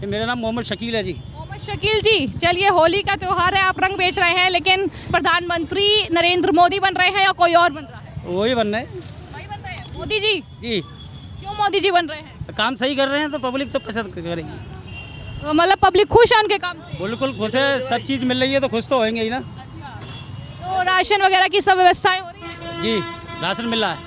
मेरा नाम मोहम्मद शकील है जी। मोहम्मद शकील जी, चलिए होली का त्योहार है, आप रंग बेच रहे हैं, लेकिन प्रधानमंत्री नरेंद्र मोदी बन रहे हैं या कोई और बन रहा है? वही बन रहे हैं वही बन रहे हैं, मोदी जी। जी। क्यों मोदी जी बन रहे हैं? काम सही कर रहे हैं तो पब्लिक तो पसंद करेगी। मतलब पब्लिक खुश है उनके काम से? बिल्कुल खुश है, सब चीज़ मिल रही है तो खुश तो होंगे ही ना। तो राशन वगैरह की सब व्यवस्थाएं हो रही है? जी, राशन मिल रहा है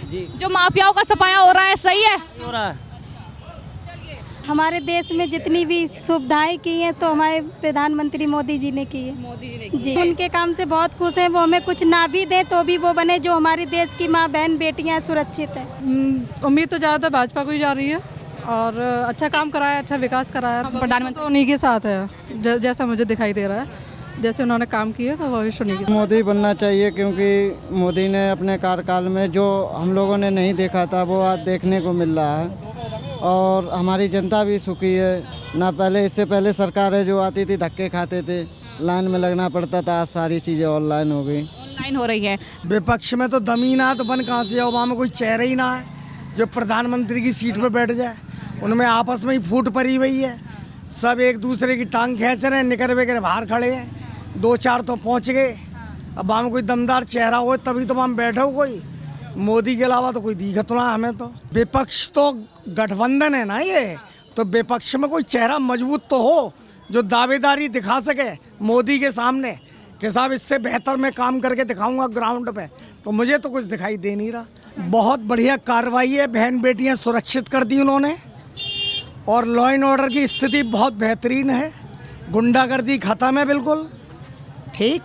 जी। जो माफियाओं का सफाया हो रहा है, सही है? हो रहा है। हमारे देश में जितनी भी सुविधाएं की हैं तो हमारे प्रधानमंत्री मोदी जी ने की है। मोदी जी ने जी, उनके काम से बहुत खुश हैं। वो हमें कुछ ना भी दें तो भी वो बने जो हमारे देश की माँ बहन बेटियाँ सुरक्षित हैं। उम्मीद तो ज़्यादातर भाजपा को ही जा रही है और अच्छा काम कराया, अच्छा विकास कराया। प्रधानमंत्री तो उन्हीं के साथ है, जैसा मुझे दिखाई दे रहा है। जैसे उन्होंने काम किए तो भविष्य उन्हीं के। मोदी बनना चाहिए क्योंकि मोदी ने अपने कार्यकाल में जो हम लोगों ने नहीं देखा था वो आज देखने को मिल रहा है और हमारी जनता भी सुखी है ना। पहले इससे पहले सरकारें जो आती थी धक्के खाते थे, लाइन में लगना पड़ता था, आज सारी चीज़ें ऑनलाइन हो गई। ऑनलाइन हो रही है। विपक्ष में तो दम ही ना, तो बन कहाँ से? वहाँ में कोई चेहरा ही ना है जो प्रधानमंत्री की सीट पर बैठ जाए। उनमें आपस में ही फूट पड़ी हुई है, सब एक दूसरे की टांग खींच रहे हैं, निकर वगैरह बाहर खड़े हैं। 2-4 तो पहुँच गए, अब वहाँ में कोई दमदार चेहरा हो तभी तो वहाँ बैठे हो। कोई मोदी के अलावा तो कोई दिखत ना हमें। तो विपक्ष तो गठबंधन है ना ये, तो विपक्ष में कोई चेहरा मजबूत तो हो जो दावेदारी दिखा सके मोदी के सामने कि साहब इससे बेहतर मैं काम करके दिखाऊंगा ग्राउंड पे। तो मुझे तो कुछ दिखाई दे नहीं रहा। बहुत बढ़िया कार्रवाई है, बहन बेटियां सुरक्षित कर दी उन्होंने और लॉ एंड ऑर्डर की स्थिति बहुत बेहतरीन है। गुंडागर्दी खत्म है बिल्कुल ठीक,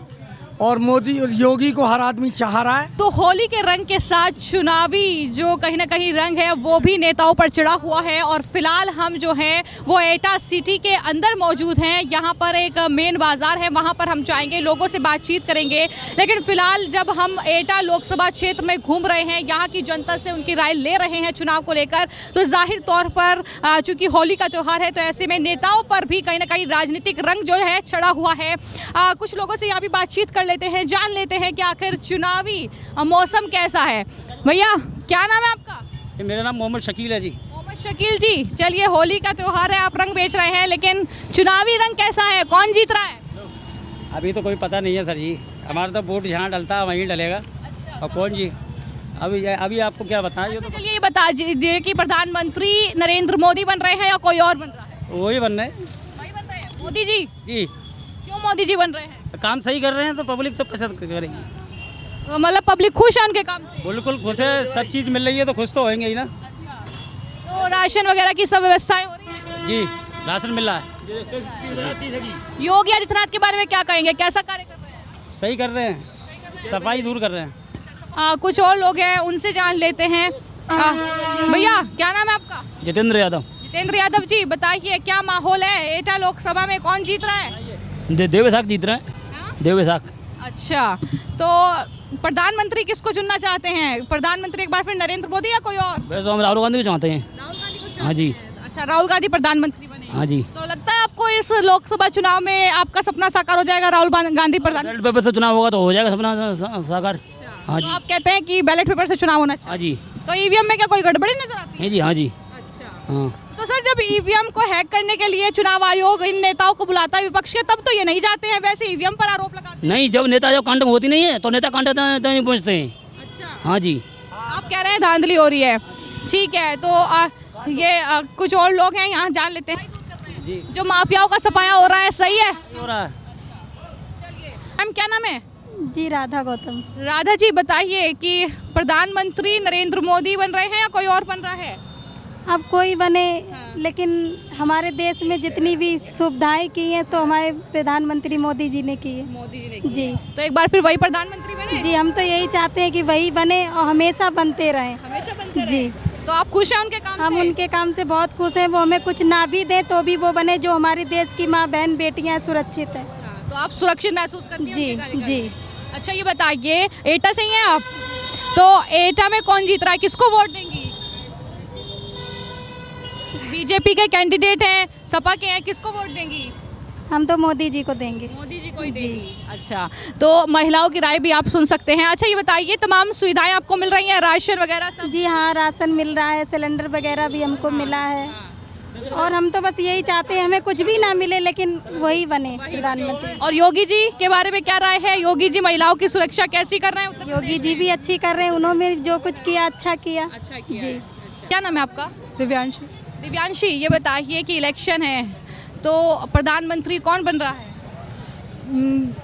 और मोदी और योगी को हर आदमी चाह रहा है। तो होली के रंग के साथ चुनावी जो कहीं ना कहीं रंग है वो भी नेताओं पर चढ़ा हुआ है और फिलहाल हम जो हैं वो एटा सिटी के अंदर मौजूद हैं। यहाँ पर एक मेन बाजार है, वहाँ पर हम जाएंगे, लोगों से बातचीत करेंगे। लेकिन फिलहाल जब हम एटा लोकसभा क्षेत्र में घूम रहे हैं, यहाँ की जनता से उनकी राय ले रहे हैं चुनाव को लेकर, तो जाहिर तौर पर चूंकि होली का त्यौहार है तो ऐसे में नेताओं पर भी कहीं ना कहीं राजनीतिक रंग जो है चढ़ा हुआ है। कुछ लोगों से यहाँ भी बातचीत कर लेते हैं, जान लेते हैं कि आखिर चुनावी मौसम कैसा है। भैया क्या नाम है आपका? मेरा नाम मोहम्मद शकील है जी। मोहम्मद शकील जी, चलिए होली का त्योहार है, आप रंग बेच रहे हैं, लेकिन चुनावी रंग कैसा है, कौन जीत रहा है? अभी तो कोई पता नहीं है सर जी, हमारा तो वोट जहाँ डलता है वहीं डलेगा। अच्छा। और कौन जी अभी आपको क्या बताएं? अच्छा, चलिए ये बता दीजिए कि प्रधानमंत्री नरेंद्र मोदी बन रहे हैं या कोई और बन रहा है? वही बन रहे हैं वही बन रहे हैं, मोदी जी। जी। क्यों मोदी जी बन रहे हैं? काम सही कर रहे हैं तो पब्लिक तो पसंद करेगी। मतलब पब्लिक खुश है उनके काम से? बिल्कुल खुश है, सब चीज़ मिल रही है तो खुश तो होंगे ही ना। तो राशन वगैरह की सब व्यवस्थाएं हो रही है? जी, राशन मिल रहा है। योगी आदित्यनाथ के बारे में क्या कहेंगे, कैसा कार्य कर रहे हैं? सही कर रहे हैं, सफाई दूर कर रहे हैं। कुछ और लोग हैं, उनसे जान लेते हैं। भैया क्या नाम है आपका? जितेंद्र यादव। जितेंद्र यादव जी, बताइए क्या माहौल है एटा लोकसभा में, कौन जीत रहा है? देवेसाख जीत रहे हैं। देवेसाख। अच्छा, तो प्रधानमंत्री किसको चुनना चाहते हैं? प्रधानमंत्री एक बार फिर नरेंद्र मोदी या कोई और? वैसे तो हम राहुल गांधी को चाहते हैं। राहुल गांधी को चाहते हाँ जी। हैं। अच्छा, राहुल गांधी प्रधानमंत्री बने। हाँ जी। तो लगता है आपको इस लोकसभा चुनाव में आपका सपना साकार हो जाएगा, राहुल गांधी प्रधान? बैलेट पेपर से चुनाव होगा तो हो जाएगा सपना साकार। हाँ तो जी। आप कहते हैं कि बैलेट पेपर से चुनाव होना चाहिए? हाँ जी। तो ईवीएम में क्या कोई गड़बड़ी नजर आती है? जी हाँ जी। अच्छा। हाँ। तो सर, जब ईवीएम को हैक करने के लिए चुनाव आयोग इन नेताओं को बुलाता है विपक्ष के, तब तो ये नहीं जाते हैं, वैसे ईवीएम पर आरोप लगाते हैं। नहीं, जब नेता जब कांड होती नहीं है तो नेता कांड तक नहीं पहुँचते हैं। अच्छा, हाँ जी। आप कह रहे हैं धांधली हो रही है, ठीक है। तो ये कुछ और लोग हैं, यहाँ जान लेते हैं। जी। जो माफियाओं का सफाया हो रहा है, सही है? हो रहा है। मैम क्या नाम है? जी, राधा गौतम। राधा जी, बताइए कि प्रधानमंत्री नरेंद्र मोदी बन रहे हैं या कोई और बन रहा है? अब कोई बने, लेकिन हमारे देश में जितनी भी सुविधाएं की हैं तो हमारे प्रधानमंत्री मोदी जी ने की है। मोदी जी ने जी। तो एक बार फिर वही प्रधानमंत्री बने? जी, हम तो यही चाहते हैं कि वही बने और हमेशा बनते रहें। हमेशा बनते जी। रहे। तो आप खुश हैं उनके काम हम से? उनके काम से बहुत खुश हैं। वो हमें कुछ ना भी दें तो भी वो बने जो हमारे देश की माँ बहन बेटियाँ सुरक्षित हैं। तो आप सुरक्षित महसूस करती हैं जी उनके कार्यकाल जी। में? अच्छा, ये बताइए, एटा से ही हैं आप, तो एटा में कौन जीत रहा है, किसको वोट देंगी? बीजेपी के कैंडिडेट हैं, सपा के हैं, किसको वोट देंगी? हम तो मोदी जी को देंगे। मोदी जी को ही देंगी। अच्छा, तो महिलाओं की राय भी आप सुन सकते हैं। अच्छा, ये बताइए, तमाम सुविधाएं आपको मिल रही हैं, राशन वगैरह सब? जी हाँ, राशन मिल रहा है, सिलेंडर वगैरह भी हमको मिला है। और हम तो बस यही चाहते हैं, हमें कुछ भी ना मिले लेकिन वही बने प्रधानमंत्री। और योगी जी के बारे में क्या राय है? योगी जी महिलाओं की सुरक्षा कैसी कर रहे हैं उत्तर योगी जी भी अच्छी कर रहे हैं, उन्होंने जो कुछ किया अच्छा किया। अच्छा किया जी। क्या नाम है आपका? दिव्यांशी। दिव्यांशी, ये बताइए कि इलेक्शन है तो प्रधानमंत्री कौन बन रहा है?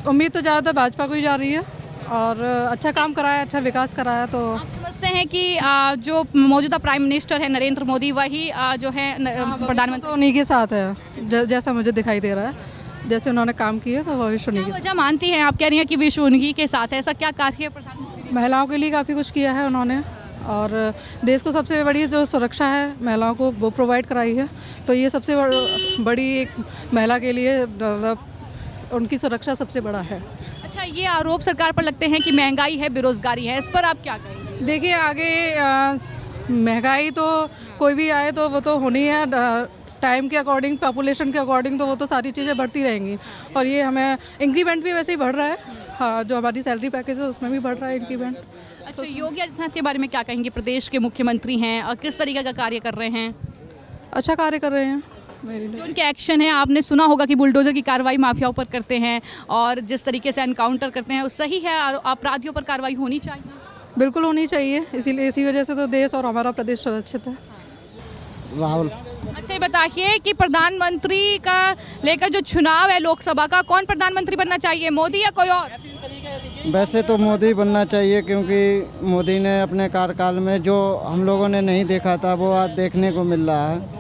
उम्मीद तो ज़्यादातर भाजपा को ही जा रही है और अच्छा काम कराया, अच्छा विकास कराया। तो आप समझते हैं कि जो मौजूदा प्राइम मिनिस्टर है नरेंद्र मोदी, वही जो है प्रधानमंत्री? तो उन्हीं के साथ है, जैसा मुझे दिखाई दे रहा है। जैसे उन्होंने काम किया तो भविष्य उन्हीं के वजह मानती हैं आप? कह रही हैं कि विश्व उन्हीं के साथ है, ऐसा क्या कार्य है प्रधानमंत्री? साथ। महिलाओं के लिए काफ़ी कुछ किया है उन्होंने और देश को सबसे बड़ी जो सुरक्षा है महिलाओं को वो प्रोवाइड कराई है। तो ये सबसे बड़ी एक महिला के लिए उनकी सुरक्षा सबसे बड़ा है। अच्छा, ये आरोप सरकार पर लगते हैं कि महंगाई है, बेरोजगारी है, इस पर आप क्या कहेंगे? देखिए आगे महंगाई तो कोई भी आए तो वो तो होनी है, टाइम के अकॉर्डिंग, पॉपुलेशन के अकॉर्डिंग तो वो तो सारी चीज़ें बढ़ती रहेंगी। और ये हमें इंक्रीमेंट भी वैसे ही बढ़ रहा है। हाँ, जो हमारी सैलरी पैकेज है उसमें भी बढ़ रहा है इंक्रीमेंट। अच्छा, योगी आदित्यनाथ के बारे में क्या कहेंगे? प्रदेश के मुख्यमंत्री हैं और किस तरीके का कार्य कर रहे हैं? अच्छा कार्य कर रहे हैं मेरे लिए। जो उनके एक्शन है, आपने सुना होगा कि बुलडोजर की कार्रवाई माफियाओं पर करते हैं और जिस तरीके से एनकाउंटर करते हैं, वो सही है? अपराधियों पर कार्रवाई होनी चाहिए? बिल्कुल होनी चाहिए, इसीलिए इसी वजह से तो देश और हमारा प्रदेश सुरक्षित है। राहुल। अच्छा, ये बताइए कि प्रधानमंत्री का लेकर जो चुनाव है लोकसभा का, कौन प्रधानमंत्री बनना चाहिए, मोदी या कोई और? वैसे तो मोदी बनना चाहिए क्योंकि मोदी ने अपने कार्यकाल में जो हम लोगों ने नहीं देखा था वो आज देखने को मिल रहा है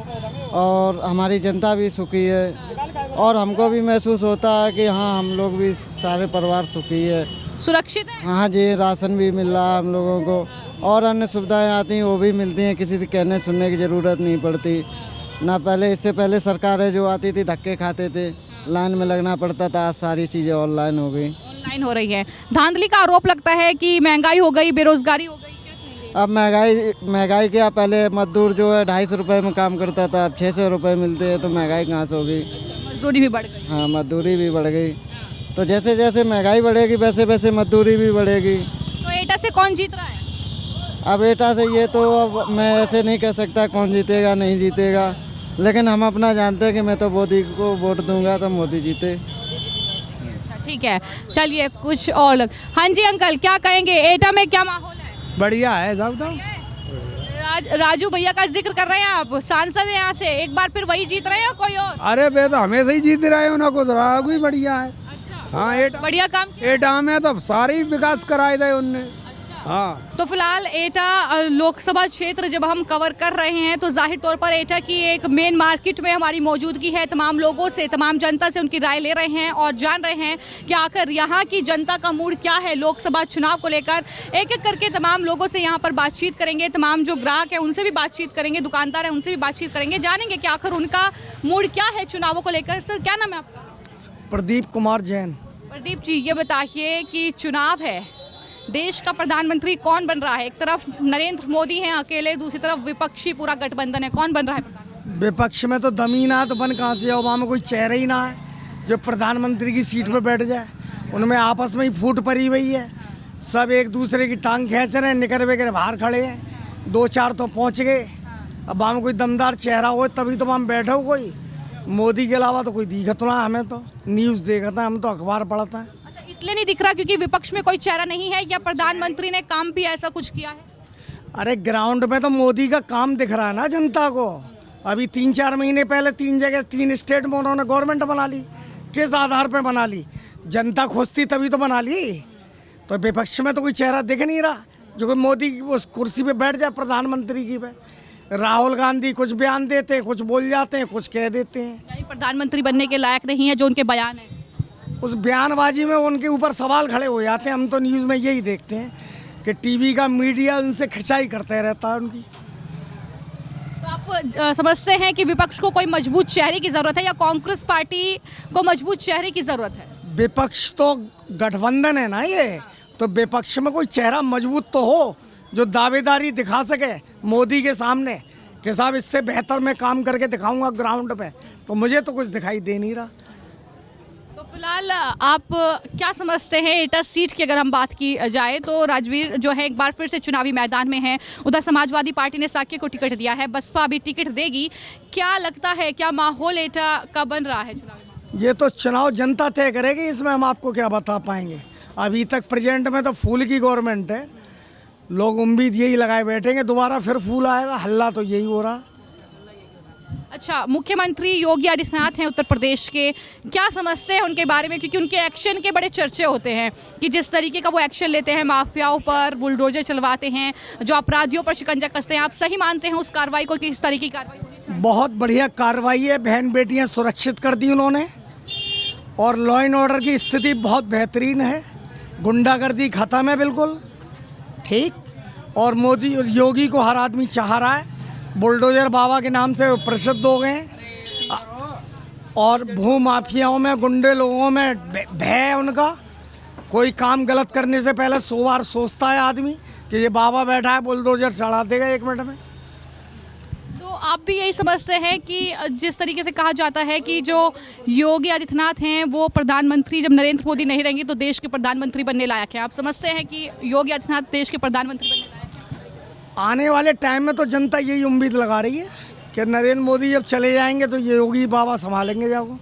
और हमारी जनता भी सुखी है और हमको भी महसूस होता है कि हाँ, हम लोग भी सारे परिवार सुखी है, सुरक्षित है। हाँ जी। राशन भी मिल रहा है हम लोगों को और अन्य सुविधाएं आती हैं वो भी मिलती हैं, किसी से कहने सुनने की ज़रूरत नहीं पड़ती ना। पहले इससे पहले सरकारें जो आती थी धक्के खाते थे, लाइन में लगना पड़ता था, आज सारी चीज़ें ऑनलाइन हो गई। ऑनलाइन हो रही है। धांधली का आरोप लगता है कि महंगाई हो गई, बेरोजगारी हो गई, क्या कहेंगे? अब महंगाई क्या, पहले मजदूर जो है 250 रुपये में काम करता था, अब 600 रुपये मिलते हैं, तो महंगाई कहाँ से हो गई? मजदूरी भी बढ़ गई। हाँ, मजदूरी भी बढ़ गई। तो जैसे जैसे महंगाई बढ़ेगी वैसे वैसे मजदूरी भी बढ़ेगी। तो एटा से कौन जीत रहा है? अब एटा से ये तो अब मैं ऐसे नहीं कह सकता कौन जीतेगा नहीं जीतेगा, लेकिन हम अपना जानते हैं कि मैं तो मोदी को वोट दूंगा तो मोदी जीते। अच्छा, ठीक है, चलिए कुछ और लोग। हाँ जी अंकल, क्या कहेंगे, एटा में क्या माहौल है? बढ़िया है सब तो। राजू भैया का जिक्र कर रहे हैं आप, सांसद हैं यहाँ से, एक बार फिर वही जीत रहे हैं या कोई और? अरे वे तो हमेशा ही जीत रहे हैं, उनको तो राग ही बढ़िया है। अच्छा, हाँ, बढ़िया काम किया। एटा में तो सारी विकास कराए थे उनने। अच्छा। हाँ, तो फिलहाल एटा लोकसभा क्षेत्र जब हम कवर कर रहे हैं तो जाहिर तौर पर एटा की एक मेन मार्केट में हमारी मौजूदगी है। तमाम लोगों से, तमाम जनता से उनकी राय ले रहे हैं और जान रहे हैं कि आखिर यहाँ की जनता का मूड क्या है लोकसभा चुनाव को लेकर। एक एक करके तमाम लोगों से यहाँ पर बातचीत करेंगे, तमाम जो ग्राहक हैं उनसे भी बातचीत करेंगे, दुकानदार हैं उनसे भी बातचीत करेंगे, जानेंगे कि आखिर उनका मूड क्या है चुनावों को लेकर। सर, क्या नाम है आपका? प्रदीप कुमार जैन। प्रदीप जी, ये बताइए कि चुनाव है, देश का प्रधानमंत्री कौन बन रहा है? एक तरफ नरेंद्र मोदी हैं अकेले, दूसरी तरफ विपक्षी पूरा गठबंधन है, कौन बन रहा है? विपक्ष में तो दमीनात बन कहाँ से, वहाँ में कोई चेहरा ही ना है जो प्रधानमंत्री की सीट पे बैठ जाए। उनमें आपस में ही फूट पड़ी हुई है, सब एक दूसरे की टांग खींच रहे हैं, निकर वगैरह बाहर खड़े हैं, 2-4 तो पहुँच गए। अब वहाँ में कोई दमदार चेहरा हो तभी तो वहाँ बैठे हो। कोई मोदी के अलावा तो कोई दिखत ना, हमें तो न्यूज़ देखा था, हम तो अखबार पढ़ता है। अच्छा, इसलिए नहीं दिख रहा क्योंकि विपक्ष में कोई चेहरा नहीं है या प्रधानमंत्री ने काम भी ऐसा कुछ किया है? अरे ग्राउंड में तो मोदी का काम दिख रहा है ना जनता को। अभी 3-4 महीने पहले 3 जगह 3 स्टेट में उन्होंने गवर्नमेंट बना ली। किस आधार पे बना ली? जनता खुश थी तभी तो बना ली। तो विपक्ष में तो कोई चेहरा दिख नहीं रहा जो कि मोदी की उस कुर्सी पे बैठ जाए प्रधानमंत्री की पे। राहुल गांधी कुछ बयान देते हैं, कुछ बोल जाते हैं, कुछ कह देते हैं। यानी प्रधानमंत्री बनने के लायक नहीं है जो उनके बयान है। उस बयानबाजी में उनके ऊपर सवाल खड़े हो जाते हैं। हम तो न्यूज़ में यही देखते हैं कि टीवी का मीडिया उनसे खिंचाई करते रहता है उनकी। तो आप समझते हैं कि विपक्ष को कोई मजबूत चेहरे की ज़रूरत है या कांग्रेस पार्टी को मजबूत चेहरे की ज़रूरत है? विपक्ष तो गठबंधन है ना ये, तो विपक्ष में कोई चेहरा मजबूत तो हो जो दावेदारी दिखा सके मोदी के सामने कि साहब इससे बेहतर मैं काम करके दिखाऊंगा ग्राउंड पे। तो मुझे तो कुछ दिखाई दे नहीं रहा। तो फिलहाल आप क्या समझते हैं एटा सीट की अगर हम बात की जाए तो राजवीर जो है एक बार फिर से चुनावी मैदान में है। उधर समाजवादी पार्टी ने साक्य को टिकट दिया है, बसपा अभी टिकट देगी। क्या लगता है, क्या माहौल एटा का बन रहा है चुनावी? ये तो चुनाव जनता तय करेगी, इसमें हम आपको क्या बता पाएंगे। अभी तक प्रेजेंट में तो फूल की गवर्नमेंट है, लोग उम्मीद यही लगाए बैठेंगे दोबारा फिर फूल आएगा, हल्ला तो यही हो रहा। अच्छा, मुख्यमंत्री योगी आदित्यनाथ हैं उत्तर प्रदेश के, क्या समझते हैं उनके बारे में? क्योंकि उनके एक्शन के बड़े चर्चे होते हैं कि जिस तरीके का वो एक्शन लेते हैं, माफियाओं पर बुलडोजर चलवाते हैं, जो अपराधियों पर शिकंजा कसते हैं। आप सही मानते हैं उस कार्रवाई को कि इस तरीके की कार्रवाई होनी चाहिए? बहुत बढ़िया कार्रवाई है, बहन बेटियां सुरक्षित कर दी उन्होंने, और लॉ एंड ऑर्डर की स्थिति बहुत बेहतरीन है, गुंडागर्दी खत्म है बिल्कुल ठीक। और मोदी और योगी को हर आदमी चाह रहा है, बुलडोजर बाबा के नाम से प्रसिद्ध हो गए हैं, और भू माफियाओं में गुंडे लोगों में भय है उनका। कोई काम गलत करने से पहले 100 बार सोचता है आदमी कि ये बाबा बैठा है बुलडोजर चढ़ा देगा 1 मिनट में। तो आप भी यही समझते हैं कि जिस तरीके से कहा जाता है कि जो योगी आदित्यनाथ हैं वो प्रधानमंत्री, जब नरेंद्र मोदी नहीं रहेंगे तो देश के प्रधानमंत्री बनने लायक हैं, आप समझते हैं कि योगी आदित्यनाथ देश के प्रधानमंत्री बनने लायक हैं? आने वाले टाइम में तो जनता यही उम्मीद लगा रही है कि नरेंद्र मोदी जब चले जाएंगे तो ये योगी बाबा संभालेंगे जाओ।